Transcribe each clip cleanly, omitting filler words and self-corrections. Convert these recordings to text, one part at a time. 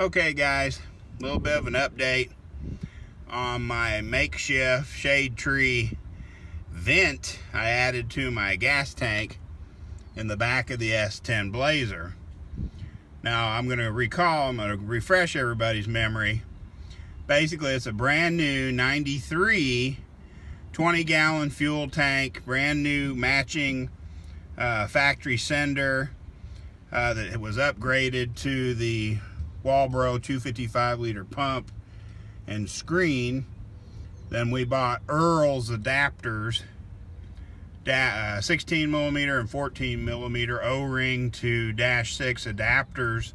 Okay guys, a little bit of an update on my makeshift shade tree vent I added to my gas tank in the back of the S10 Blazer. Now I'm going to refresh everybody's memory. Basically it's a brand new 93 20-gallon fuel tank, brand new matching factory sender that it was upgraded to the Walbro 255-liter pump and screen. Then we bought Earl's adapters, 16 millimeter and 14 millimeter O-ring to -6 adapters,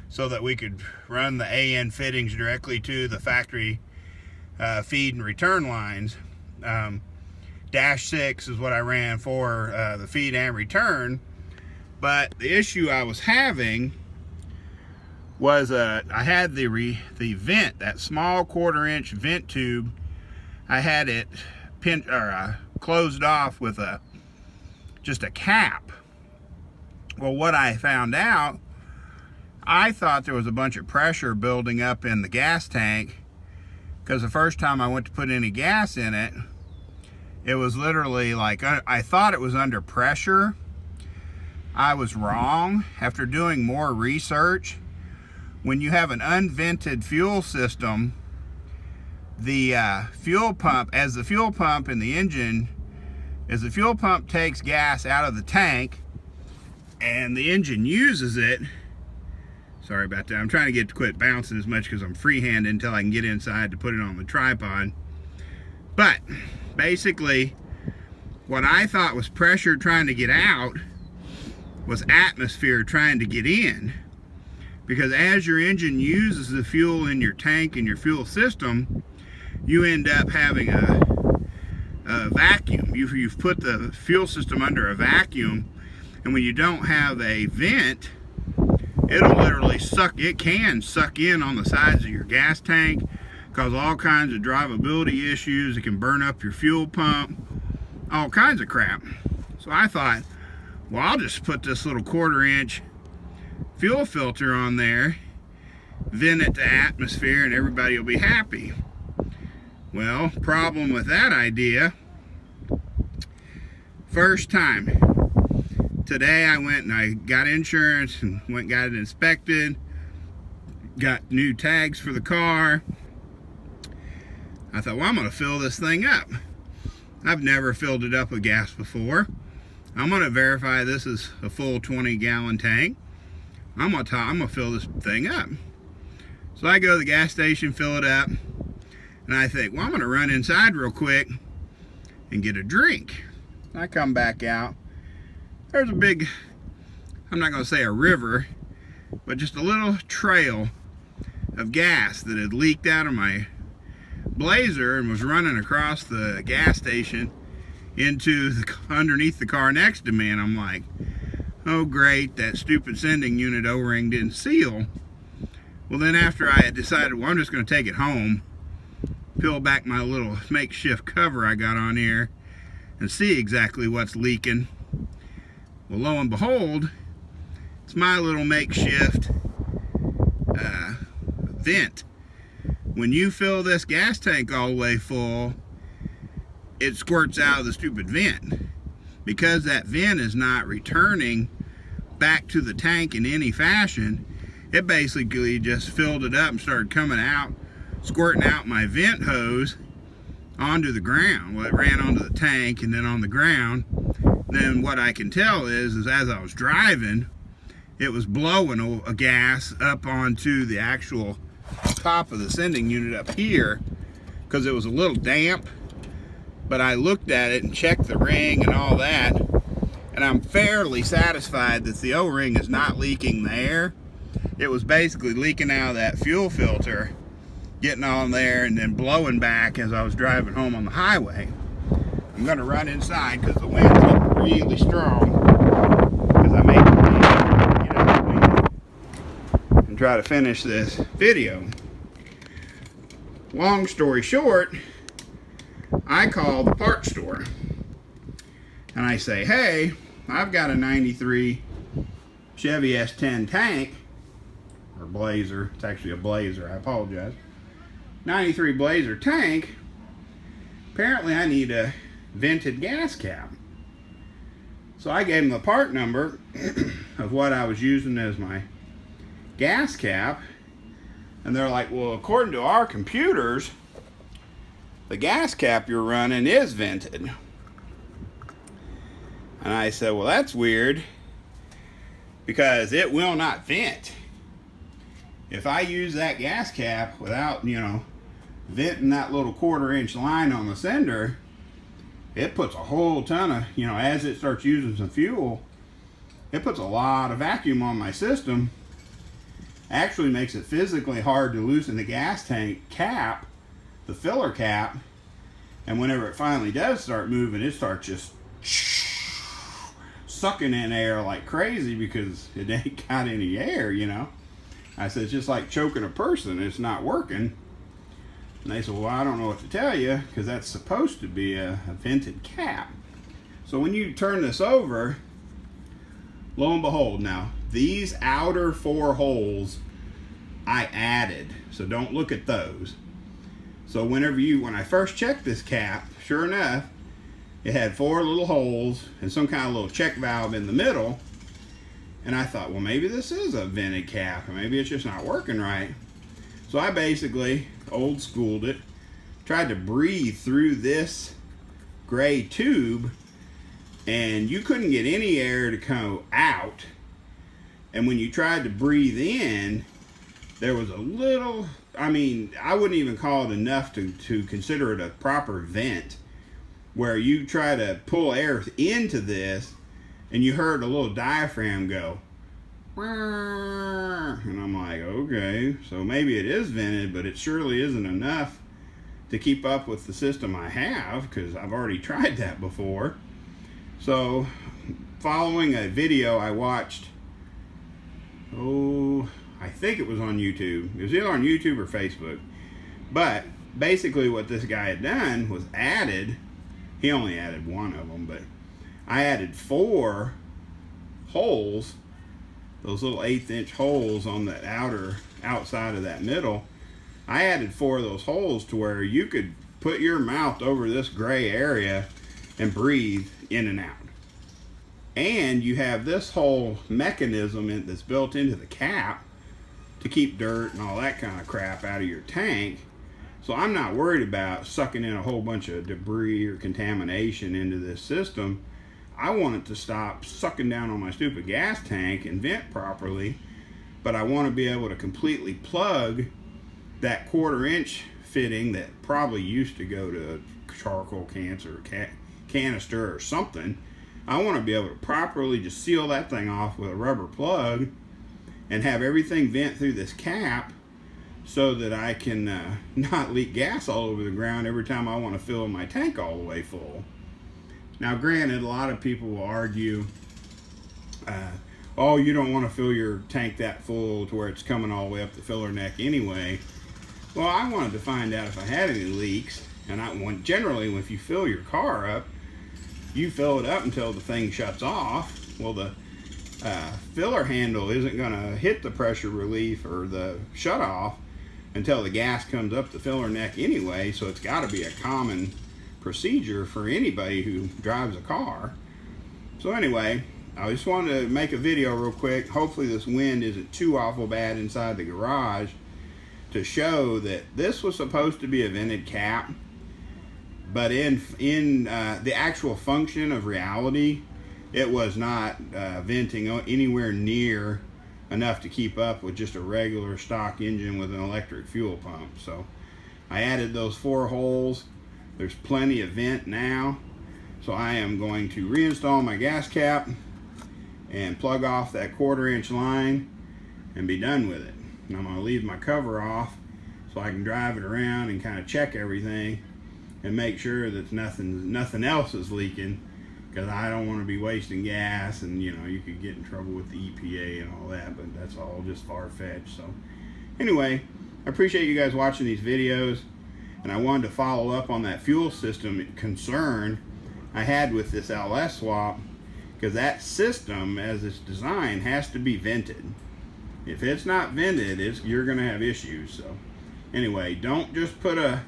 so that we could run the AN fittings directly to the factory feed and return lines. -6 is what I ran for the feed and return. But the issue I was having was I had the vent, that small 1/4-inch vent tube. I had it closed off with just a cap. Well, what I found out, I thought there was a bunch of pressure building up in the gas tank, because the first time I went to put any gas in it, it was literally like, I thought it was under pressure. I was wrong. After doing more research, when you have an unvented fuel system, the fuel pump in the engine, as the fuel pump takes gas out of the tank and the engine uses it, sorry about that, I'm trying to get to quit bouncing as much because I'm freehanding until I can get inside to put it on the tripod. But basically, what I thought was pressure trying to get out was atmosphere trying to get in. Because as your engine uses the fuel in your tank and your fuel system, you end up having a vacuum. You've put the fuel system under a vacuum, and when you don't have a vent, it'll literally it can suck in on the sides of your gas tank, cause all kinds of drivability issues. It can burn up your fuel pump, all kinds of crap. So I thought, well, I'll just put this little 1/4-inch fuel filter on there, vent it to atmosphere, and everybody will be happy. Well, problem with that idea, first time. Today I went and I got insurance and went and got it inspected, got new tags for the car. I thought, well, I'm going to fill this thing up. I've never filled it up with gas before. I'm going to verify this is a full 20-gallon tank. I'm gonna fill this thing up. So I go to the gas station, fill it up, and I think, well, I'm gonna run inside real quick and get a drink. I come back out. There's a big, I'm not gonna say a river, but just a little trail of gas that had leaked out of my Blazer and was running across the gas station into underneath the car next to me. And I'm like, oh great, that stupid sending unit O-ring didn't seal. Well, then after I had decided, well, I'm just going to take it home, peel back my little makeshift cover I got on here, and see exactly what's leaking. Well, lo and behold, it's my little makeshift vent. When you fill this gas tank all the way full, it squirts out of the stupid vent. Because that vent is not returning back to the tank in any fashion, it basically just filled it up and started coming out, squirting out my vent hose onto the ground. Well, it ran onto the tank and then on the ground. Then what I can tell is as I was driving, it was blowing a gas up onto the actual top of the sending unit up here, because it was a little damp. But I looked at it and checked the ring and all that, and I'm fairly satisfied that the O-ring is not leaking the air. It was basically leaking out of that fuel filter, getting on there and then blowing back as I was driving home on the highway. I'm going to run inside because the wind's getting really strong, because I made the get out of the wind and try to finish this video. Long story short, I call the parts store and I say, hey, I've got a 93 Chevy S10 tank or Blazer. It's actually a Blazer, I apologize. 93 Blazer tank. Apparently I need a vented gas cap. So I gave them the part number of what I was using as my gas cap. And they're like, well, according to our computers, the gas cap you're running is vented. And I said, well, that's weird, because it will not vent. If I use that gas cap without, venting that little 1/4-inch line on the sender, it puts a whole ton of, as it starts using some fuel, it puts a lot of vacuum on my system. Actually makes it physically hard to loosen the gas tank cap, the filler cap, and whenever it finally does start moving, it starts just sucking in air like crazy because it ain't got any air, I said, it's just like choking a person. It's not working. And they said, well, I don't know what to tell you, because that's supposed to be a vented cap. So when you turn this over, lo and behold, now these outer 4 holes I added, so don't look at those. So when I first checked this cap, sure enough, it had 4 little holes and some kind of little check valve in the middle. And I thought, well, maybe this is a vented cap, or maybe it's just not working right. So I basically old schooled it, tried to breathe through this gray tube, and you couldn't get any air to come out. And when you tried to breathe in, there was a little, I wouldn't even call it enough to consider it a proper vent, where you try to pull air into this and you heard a little diaphragm go, and I'm like, okay, so maybe it is vented, but it surely isn't enough to keep up with the system I have, because I've already tried that before. So following a video I watched, I think it was on YouTube. It was either on YouTube or Facebook. But basically what this guy had done was he only added 1 of them, but I added 4 holes, those little 1/8-inch holes on the outside of that middle. I added 4 of those holes to where you could put your mouth over this gray area and breathe in and out. And you have this whole mechanism that's built into the cap to keep dirt and all that kind of crap out of your tank. So I'm not worried about sucking in a whole bunch of debris or contamination into this system. I want it to stop sucking down on my stupid gas tank and vent properly, but I want to be able to completely plug that 1/4-inch fitting that probably used to go to charcoal canister or something. I want to be able to properly just seal that thing off with a rubber plug and have everything vent through this cap, so that I can not leak gas all over the ground every time I want to fill my tank all the way full. Now granted, a lot of people will argue, oh, you don't want to fill your tank that full to where it's coming all the way up the filler neck anyway. Well, I wanted to find out if I had any leaks, and generally if you fill your car up, you fill it up until the thing shuts off. Well, the filler handle isn't going to hit the pressure relief or the shut off until the gas comes up the filler neck anyway, so it's got to be a common procedure for anybody who drives a car. So anyway, I just wanted to make a video real quick. Hopefully this wind isn't too awful bad inside the garage, to show that this was supposed to be a vented cap, but in the actual function of reality, it was not venting anywhere near enough to keep up with just a regular stock engine with an electric fuel pump. So I added those 4 holes. There's plenty of vent now, so I am going to reinstall my gas cap and plug off that 1/4-inch line and be done with it. And I'm going to leave my cover off so I can drive it around and kind of check everything and make sure that nothing else is leaking, because I don't want to be wasting gas, and you could get in trouble with the EPA and all that, but that's all just far-fetched. So anyway, I appreciate you guys watching these videos, and I wanted to follow up on that fuel system concern I had with this LS swap, because that system as it's designed has to be vented. If it's not vented, you're gonna have issues. So anyway, don't just put a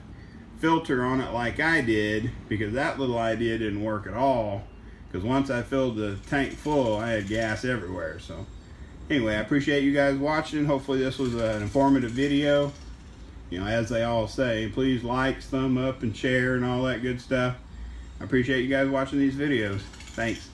filter on it like I did, because that little idea didn't work at all. Because once I filled the tank full, I had gas everywhere. So anyway, I appreciate you guys watching. Hopefully this was an informative video. You know, as they all say, please like, thumb up, and share, and all that good stuff. I appreciate you guys watching these videos. Thanks.